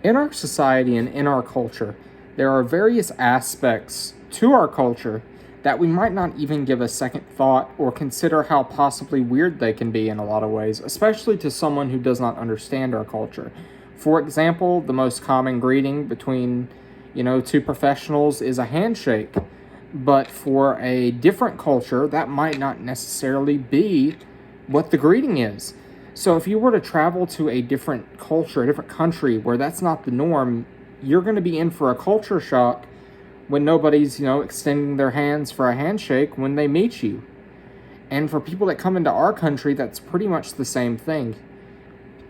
In our society and in our culture, there are various aspects to our culture that we might not even give a second thought or consider how possibly weird they can be in a lot of ways, especially to someone who does not understand our culture. For example, the most common greeting between, two professionals is a handshake. But for a different culture, that might not necessarily be what the greeting is. So if you were to travel to a different culture, a different country where that's not the norm, you're going to be in for a culture shock when nobody's, extending their hands for a handshake when they meet you. And for people that come into our country, that's pretty much the same thing.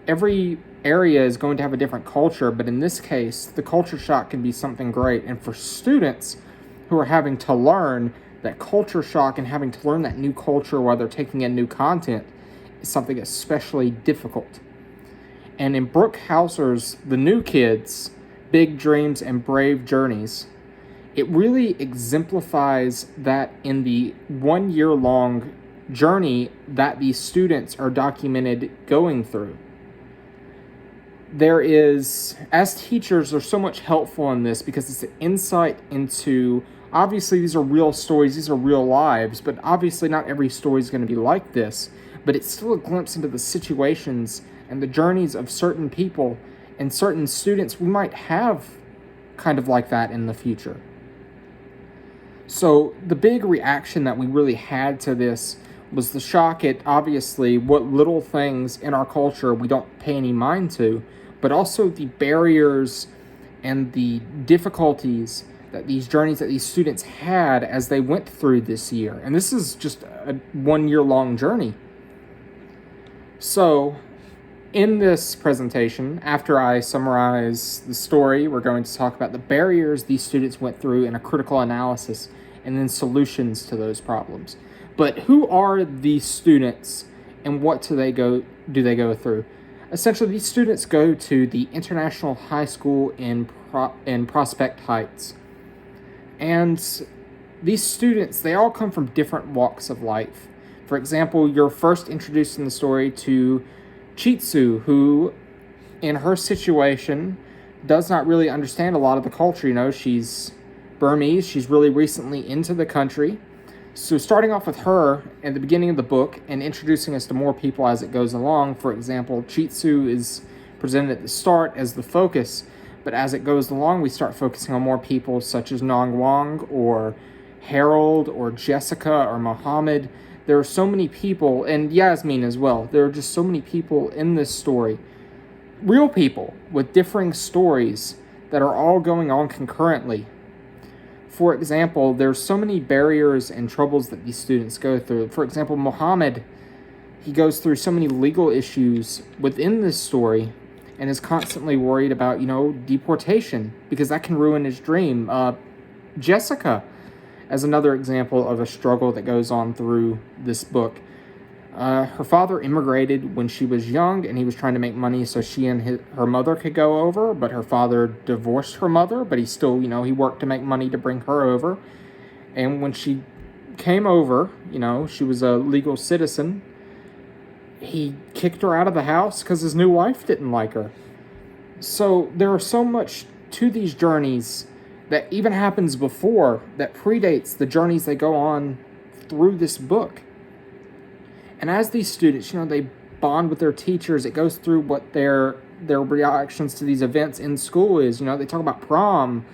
Every area is going to have a different culture, but in this case, the culture shock can be something great. And for students who are having to learn that culture shock and having to learn that new culture while they're taking in new content is something especially difficult. And in Brooke Hauser's The New Kids, Big Dreams and Brave Journeys, it really exemplifies that in the 1 year long journey that these students are documented going through. There is, as teachers, there's so much helpful in this because it's an insight into, obviously these are real stories, these are real lives, but obviously not every story is going to be like this, but it's still a glimpse into the situations and the journeys of certain people and certain students we might have kind of like that in the future. So the big reaction that we really had to this was the shock at obviously what little things in our culture we don't pay any mind to, but also the barriers and the difficulties that these journeys that these students had as they went through this year. And this is just a 1 year long journey. So in this presentation, after I summarize the story, we're going to talk about the barriers these students went through in a critical analysis and then solutions to those problems. But who are these students and what do they go through? Essentially, these students go to the International High School in Prospect Heights. And these students, they all come from different walks of life. For example, you're first introduced in the story to Chitsu, who, in her situation, does not really understand a lot of the culture. She's Burmese. She's really recently into the country. So starting off with her at the beginning of the book and introducing us to more people as it goes along. For example, Chitsu is presented at the start as the focus, but as it goes along, we start focusing on more people such as Nong Wong or Harold or Jessica or Mohammed. There are so many people, and Yasmin as well. There are just so many people in this story. Real people with differing stories that are all going on concurrently. For example, there's so many barriers and troubles that these students go through. For example, Mohammed, he goes through so many legal issues within this story and is constantly worried about, deportation because that can ruin his dream. Jessica, as another example of a struggle that goes on through this book. Her father immigrated when she was young, and he was trying to make money so she and her mother could go over, but her father divorced her mother, but he still, he worked to make money to bring her over. And when she came over, she was a legal citizen, he kicked her out of the house because his new wife didn't like her. So there are so much to these journeys that even happens before, that predates the journeys they go on through this book. And as these students, they bond with their teachers, it goes through what their reactions to these events in school is. They talk about prom.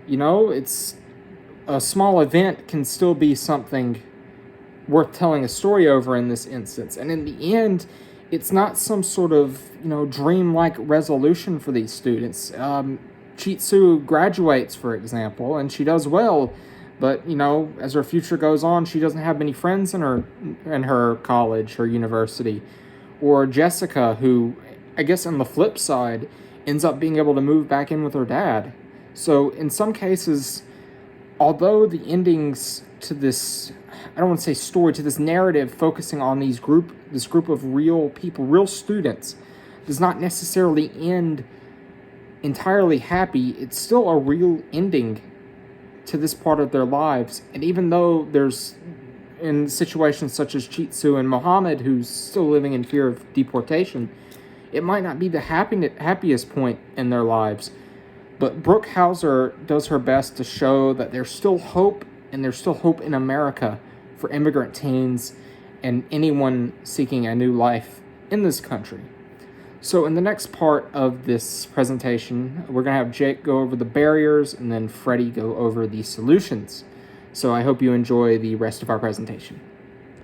It's a small event can still be something worth telling a story over in this instance. And in the end, it's not some sort of, dreamlike resolution for these students. Chitsu graduates, for example, and she does well. But, as her future goes on, she doesn't have many friends in her college, her university. Or Jessica, who, I guess on the flip side, ends up being able to move back in with her dad. So in some cases, although the endings to this, I don't want to say story, to this narrative focusing on this group of real people, real students, does not necessarily end entirely happy, it's still a real ending to this part of their lives. And even though there's, in situations such as Chitsu and Mohammed, who's still living in fear of deportation, It might not be the happiest point in their lives, but Brooke Hauser does her best to show that there's still hope, and there's still hope in America for immigrant teens and anyone seeking a new life in this country. So in the next part of this presentation, we're going to have Jake go over the barriers and then Freddie go over the solutions. So I hope you enjoy the rest of our presentation.